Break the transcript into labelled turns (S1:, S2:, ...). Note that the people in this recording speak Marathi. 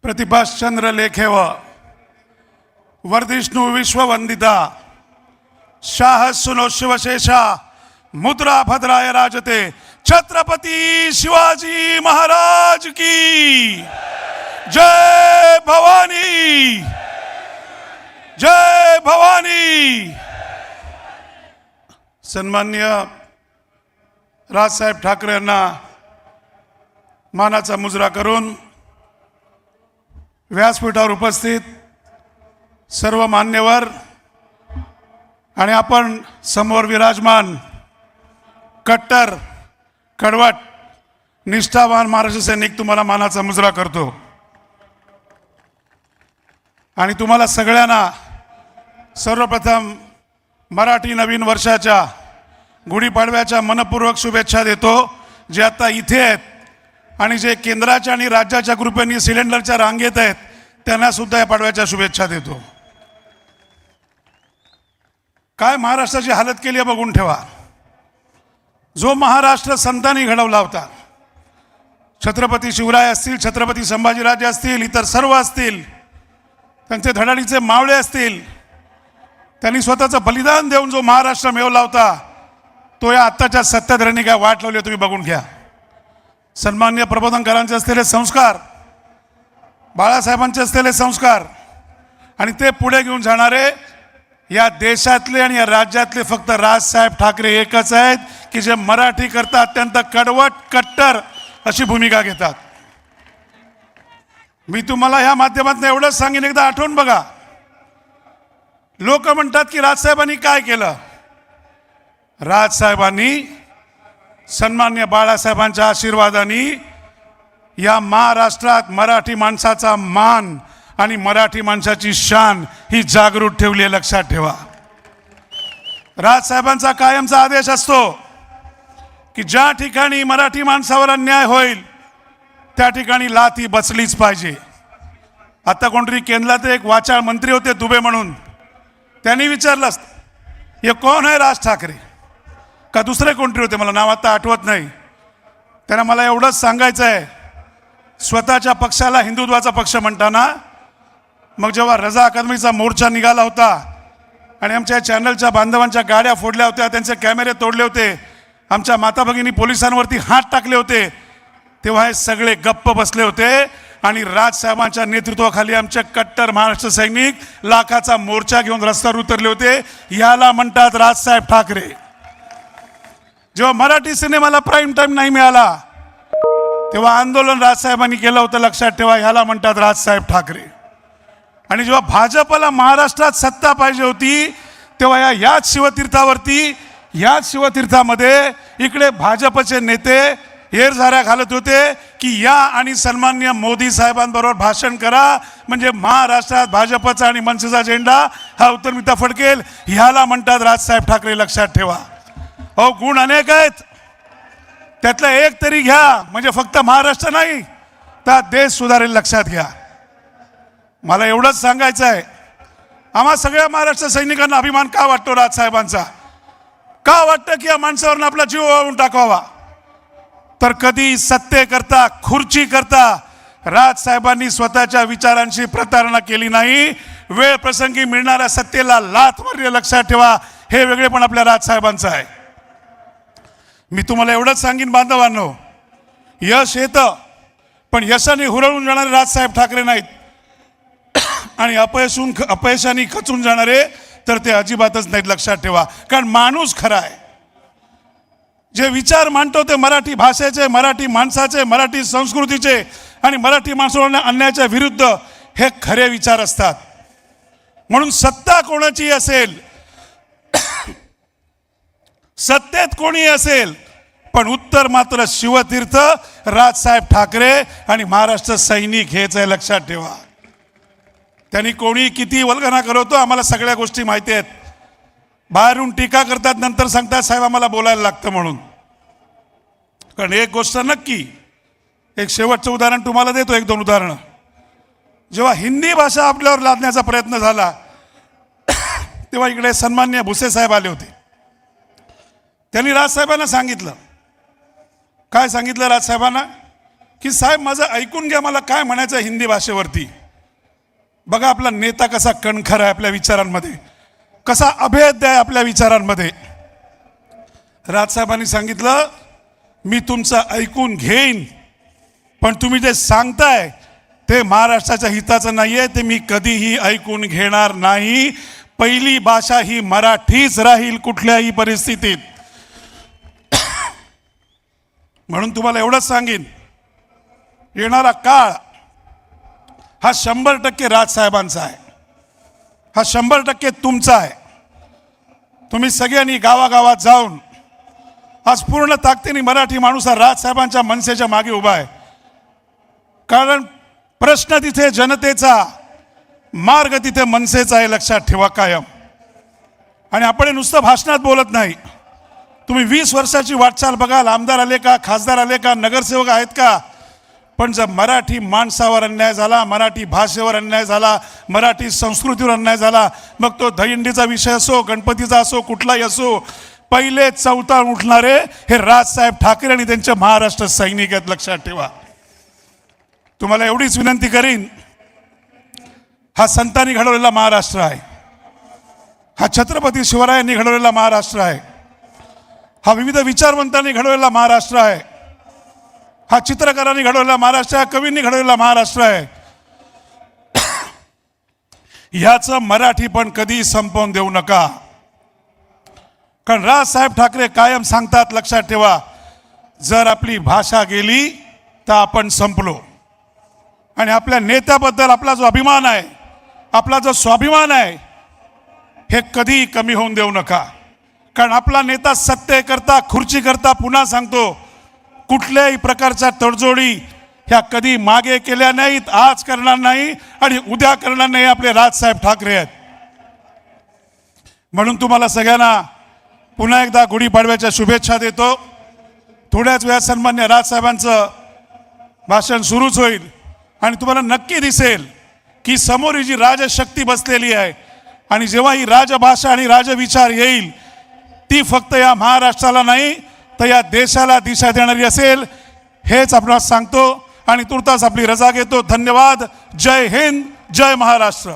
S1: प्रतिभाश्चंद्र लेखेव वर्धिष्णु विश्ववंदिता शाहसुनो शिवशेषा मुद्रा भद्राय राजते छत्रपति शिवाजी महाराज की जय भवानी, जय भवानी। सन्माननीय राजसाहेब ठाकरे यांना मानाचा मुजरा करून व्यासपीठावर उपस्थित सर्व मान्यवर आणि आपण समोर विराजमान कट्टर कडवट निष्ठावान महाराष्ट्र सैनिक तुम्हाला मानाचा मुजरा करतो आणि तुम्हाला सगळ्यांना सर्वप्रथम मराठी नवीन वर्षाच्या गुढीपाडव्याच्या मनपूर्वक शुभेच्छा देतो। जे आता इथे आहेत आणि जे केंद्राच्या आणि राज्याच्या कृपेने सिलेंडरच्या रांगेत आहेत त्यांना सुद्धा या पाडव्याच्या शुभेच्छा देतो। काय महाराष्ट्राची हालत केली आहे बघून ठेवा। जो महाराष्ट्र संतांनी घडवला होता, छत्रपती शिवराय असतील, छत्रपती संभाजीराजे असतील, इतर सर्व असतील, त्यांचे धडाडीचे मावळे असतील, त्यांनी स्वतःचं बलिदान देऊन जो महाराष्ट्र मिळवला होता तो या आत्ताच्या सत्ताधाऱ्यांनी काय वाट लावली तुम्ही बघून घ्या। सन्माननीय प्रबोधनकारांचे असलेले संस्कार, बाळासाहेबांचे असलेले संस्कार आणि ते पुढे घेऊन जाणारे या देशातले आणि या राज्यातले फक्त राजसाहेब ठाकरे एकच आहेत की जे मराठी करता अत्यंत कडवट कट्टर अशी भूमिका घेतात। मी तुम्हाला या माध्यमातून एवढंच सांगेन, एकदा आठवून बघा। लोक म्हणतात की राजसाहेबांनी काय केलं। राजसाहेबांनी सन्मान्य बाळासाहेबांच्या आशीर्वादाने या महाराष्ट्रात मराठी माणसाचा मान आणि मराठी माणसाची शान ही जागृत ठेवली आहे, लक्षात ठेवा। राजसाहेबांचा कायमचा आदेश असतो की ज्या ठिकाणी मराठी माणसावर अन्याय होईल त्या ठिकाणी लाथी बसलीच पाहिजे। आता कोणतरी केंद्रात एक वाचाळ मंत्री होते दुबे म्हणून, त्यांनी विचारलं हे कोण आहे राज ठाकरे का दुसरे कोणतरी होते, मला नाव आता आठवत नाही। त्यांना मला एवढंच सांगायचं आहे, स्वतःच्या पक्षाला हिंदुत्वाचा पक्ष म्हणताना मग जेव्हा रजा अकादमीचा मोर्चा निघाला होता आणि आमच्या चॅनलच्या बांधवांच्या गाड्या फोडल्या होत्या, त्यांचे कॅमेरे तोडले होते, आमच्या माता भगिनी पोलिसांवरती हात टाकले होते, तेव्हा हे सगळे गप्प बसले होते आणि राजसाहेबांच्या नेतृत्वाखाली आमचे कट्टर महाराष्ट्र सैनिक लाखाचा मोर्चा घेऊन रस्त्यावर उतरले होते। याला म्हणतात राजसाहेब ठाकरे। जेव्हा मराठी सिनेमाला प्राईम टाइम नाही मिळाला तेव्हा आंदोलन राजसाहेबांनी केलं होतं, लक्षात ठेवा। ह्याला म्हणतात राजसाहेब ठाकरे। आणि जेव्हा भाजपला महाराष्ट्रात सत्ता पाहिजे होती तेव्हा याच शिवतीर्थामध्ये इकडे भाजपचे नेते एरझाऱ्या घालत होते की या आणि सन्माननीय मोदी साहेबांबरोबर भाषण करा म्हणजे महाराष्ट्रात भाजपचा आणि मनसेचा झेंडा हा उत्तरमिता फडकेल। ह्याला म्हणतात राजसाहेब ठाकरे, लक्षात ठेवा। अहो, गुण अनेक आहेत, त्यातला एक तरी घ्या म्हणजे फक्त महाराष्ट्र नाही तर देश सुधारेल, लक्षात घ्या। मला एवढंच सांगायचं आहे, आम्हा सगळ्या महाराष्ट्र सैनिकांना अभिमान का वाटतो राजसाहेबांचा? का वाटतं की या माणसावरून आपला जीव वाळवून टाकावा? तर कधी सत्तेकरता खुर्ची करता राजसाहेबांनी स्वतःच्या विचारांशी प्रतारणा केली नाही। वेळ प्रसंगी मिळणाऱ्या सत्तेला लाथ मारली, लक्षात ठेवा। हे वेगळेपण आपल्या राजसाहेबांचं आहे। मी तुम्हाला एवढंच सांगेन बांधवांनो, यश येतं पण यशाने हुरळून जाणारे राजसाहेब ठाकरे नाहीत आणि अपयशाने खचून जाणारे तर ते अजिबातच नाहीत, लक्षात ठेवा। कारण माणूस खरा आहे, जे विचार मांडतो ते मराठी भाषेचे, मराठी माणसाचे, मराठी संस्कृतीचे आणि मराठी माणसाला अन्यायाच्या विरुद्ध हे खरे विचार असतात। म्हणून सत्ता कोणाची असेल, सत्तेत कोणी असेल, पण उत्तर मात्र शिवतीर्थ राजसाहेब ठाकरे आणि महाराष्ट्र सैनिक हेच आहे, लक्षात ठेवा। त्यांनी कोणी किती वल्गना करतो आम्हाला सगळ्या गोष्टी माहिती आहेत। बाहेरून टीका करतात, नंतर सांगतात साहेब आम्हाला बोलायला लागतं म्हणून। कारण एक गोष्ट नक्की, एक शेवटचं उदाहरण तुम्हाला देतो, एक दोन उदाहरणं। जेव्हा हिंदी भाषा आपल्यावर लादण्याचा प्रयत्न झाला तेव्हा इकडे सन्माननीय भुसे साहेब आले होते। त्यांनी राजसाहेबांना सांगितलं, काय सांगितलं राजसाहेबांना की साहेब माझं ऐकून घ्या, मला काय म्हणायचं हिंदी भाषेवरती. बघा आपला नेता कसा कणखर आहे आपल्या विचारांमध्ये, कसा अभेद्य आहे आपल्या विचारांमध्ये. राजसाहेबांनी सांगितलं मी तुमचं ऐकून घेईन, पण तुम्ही जे सांगताय ते महाराष्ट्राच्या हिताचं नाहीये, ते मी कधीही ऐकून घेणार नाही. पहिली भाषा ही मराठीच राहील कुठल्याही परिस्थितीत. म्हणून तुम्हाला एवढंच सांगेन, येणारा काळ हा 100% राजसाहेबांचा आहे, हा 100% तुमचा आहे. तुम्ही सगळ्यांनी गावागावात जाऊन आज पूर्ण ताकदीने मराठी माणूस हा राजसाहेबांच्या मनसेच्या मागे उभा आहे. कारण प्रश्न तिथे जनतेचा, मार्ग तिथे मनसेचा आहे, लक्षात ठेवा कायम. आणि आपण हे नुसतं भाषणात बोलत नाही. तुम्ही 20 वर्षाची वाटचाल बघाल, आमदार आले का, खासदार आले का, नगरसेवक आहेत का, पण जर मराठी माणसावर अन्याय झाला, मराठी भाषेवर अन्याय झाला, मराठी संस्कृतीवर अन्याय झाला, मग तो दहीहंडीचा विषय असो, गणपतीचा असो, कुठलाही असो, पहिले चौताळ उठणारे हे राजसाहेब ठाकरे आणि त्यांचे महाराष्ट्र सैनिक आहेत, लक्षात ठेवा. तुम्हाला एवढीच विनंती करीन, हा संतांनी घडवलेला महाराष्ट्र आहे, हा छत्रपती शिवरायांनी घडवलेला महाराष्ट्र आहे, हा विविध विचारवंतांनी घडवलेला महाराष्ट्र आहे, हा चित्रकारांनी घडवलेला महाराष्ट्र आहे, कवींनी घडवलेला महाराष्ट्र आहे. ह्याचं मराठी पण कधी संपवून देऊ नका. कारण राजसाहेब ठाकरे कायम सांगतात, लक्षात ठेवा, जर आपली भाषा गेली तर आपण संपलो. आणि आपल्या नेत्याबद्दल आपला जो अभिमान आहे, आपला जो स्वाभिमान आहे, हे कधी कमी होऊन देऊ नका. कारण आपला नेता सत्तेकरता, खुर्चीकरता, पुन्हा सांगतो, कुठल्याही प्रकारच्या तडजोडी ह्या कधी मागे केल्या नाहीत, आज करणार नाही आणि उद्या करणार नाही. आपले राजसाहेब ठाकरे आहेत. म्हणून तुम्हाला सगळ्यांना पुन्हा एकदा गुढीपाडव्याच्या शुभेच्छा देतो. थोड्याच वेळात सन्मान्य राजसाहेबांचं भाषण सुरूच होईल आणि तुम्हाला नक्की दिसेल की समोर ही जी राजशक्ती बसलेली आहे आणि जेव्हा ही राजभाषा आणि राजविचार येईल, ती फक्त या महाराष्ट्राला नाही तर या देशाला दिशा देणारी असेल, हेच आपणास सांगतो आणि तुर्तास आपली रजा घेतो. धन्यवाद. जय हिंद, जय महाराष्ट्र.